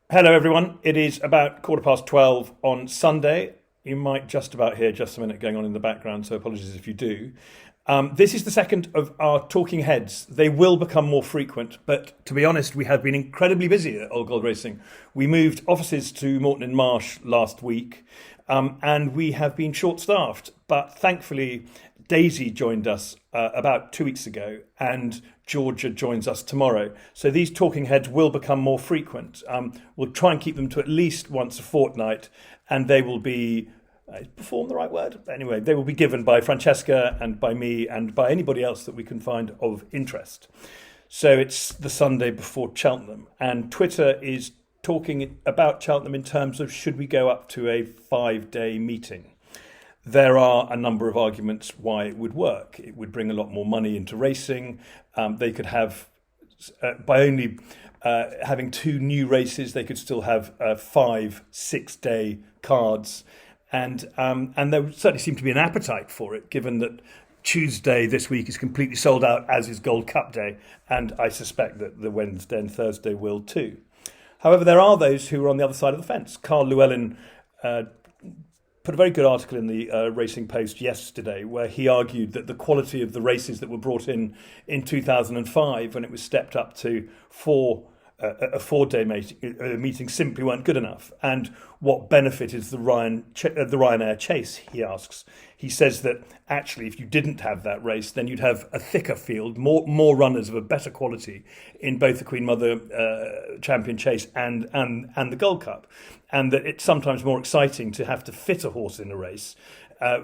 Hello, everyone. It is about 12:15 on Sunday. You might just about hear just a minute going on in the background, so apologies if you do. This is the second of our talking heads. They will become more frequent, but to be honest, we have been incredibly busy at Old Gold Racing. We moved offices to Morton in Marsh last week, and we have been short staffed. But thankfully, Daisy joined us about 2 weeks ago, and Georgia joins us tomorrow. So these talking heads will become more frequent. We'll try and keep them to at least once a fortnight, and they will be perform the right word? Anyway, they will be given by Francesca and by me and by anybody else that we can find of interest. So it's the Sunday before Cheltenham, and Twitter is talking about Cheltenham in terms of should we go up to a 5-day meeting. There are a number of arguments why it would work. It would bring a lot more money into racing. They could have, by only having two new races, they could still have 5 6-day cards. And there would certainly seem to be an appetite for it, given that Tuesday this week is completely sold out, as is Gold Cup Day, and I suspect that the Wednesday and Thursday will too. However, there are those who are on the other side of the fence. Carl Llewellyn put a very good article in the Racing Post yesterday, where he argued that the quality of the races that were brought in 2005, when it was stepped up to a 4-day meeting, simply weren't good enough. And what benefit is the Ryanair Chase, he asks. He says that actually, if you didn't have that race, then you'd have a thicker field, more runners of a better quality in both the Queen Mother Champion Chase and the Gold Cup. And that it's sometimes more exciting to have to fit a horse in a race,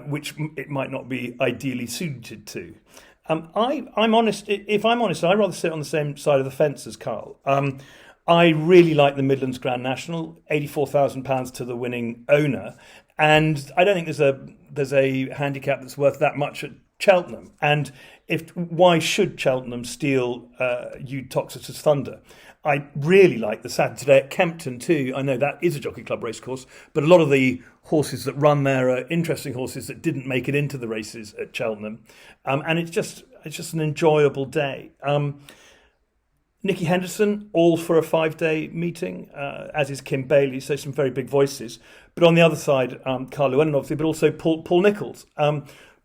which it might not be ideally suited to. I'm honest. If I'm honest, I'd rather sit on the same side of the fence as Carl. I really like the Midlands Grand National, £84,000 to the winning owner, and I don't think there's a handicap that's worth that much at Cheltenham. And why should Cheltenham steal Eutoxetus Thunder? I really like the Saturday at Kempton too. I know that is a Jockey Club racecourse, but a lot of the horses that run there are interesting horses that didn't make it into the races at Cheltenham, and it's just an enjoyable day. Nicky Henderson, all for a 5-day meeting, as is Kim Bailey, so some very big voices. But on the other side, Carl Llewellyn, obviously, but also Paul Nicholls.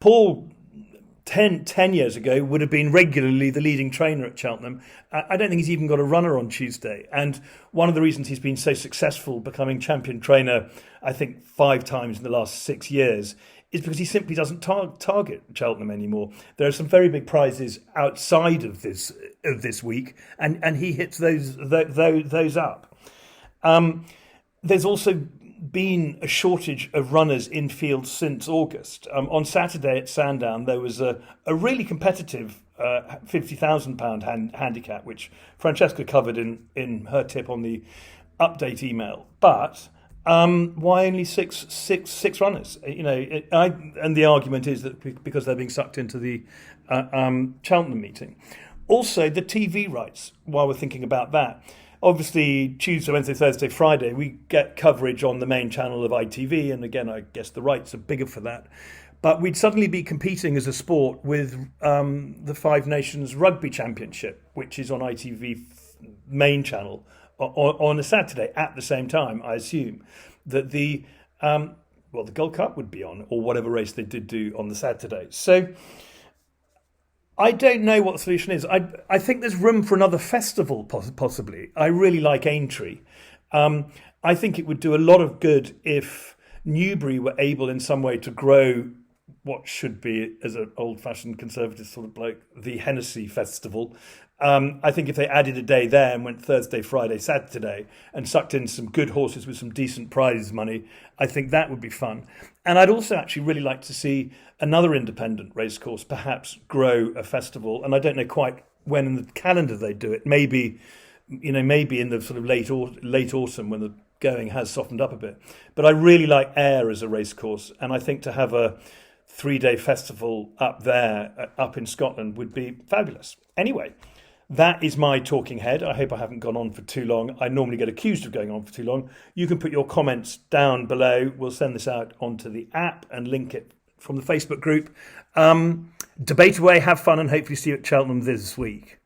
Paul, 10 years ago, would have been regularly the leading trainer at Cheltenham. I don't think he's even got a runner on Tuesday. And one of the reasons he's been so successful becoming champion trainer, I think 5 times in the last 6 years, is because he simply doesn't target Cheltenham anymore. There are some very big prizes outside of this week, and he hits those up. There's also been a shortage of runners in field since August. On Saturday at Sandown, there was a really competitive £50,000 handicap, which Francesca covered in her tip on the update email. But why only six runners? And the argument is that because they're being sucked into the Cheltenham meeting. Also, the TV rights. While we're thinking about that, obviously Tuesday, Wednesday, Thursday, Friday, we get coverage on the main channel of ITV, and again, I guess the rights are bigger for that. But we'd suddenly be competing as a sport with the Five Nations Rugby Championship, which is on ITV main channel on a Saturday at the same time. I assume that the Gold Cup would be on, or whatever race they did do on the Saturday. So I don't know what the solution is. I think there's room for another festival, possibly. I really like Aintree. I think it would do a lot of good if Newbury were able in some way to grow what should be, as an old-fashioned conservative sort of bloke, the Hennessy Festival. I think if they added a day there and went Thursday, Friday, Saturday and sucked in some good horses with some decent prize money, I think that would be fun. And I'd also actually really like to see another independent racecourse perhaps grow a festival. And I don't know quite when in the calendar they do it. Maybe in the sort of late autumn when the going has softened up a bit. But I really like Ayr as a racecourse, and I think to have a 3-day festival up there, up in Scotland, would be fabulous. Anyway, that is my talking head. I hope I haven't gone on for too long. I normally get accused of going on for too long. You can put your comments down below. We'll send this out onto the app and link it from the Facebook group. Debate away, have fun, and hopefully see you at Cheltenham this week.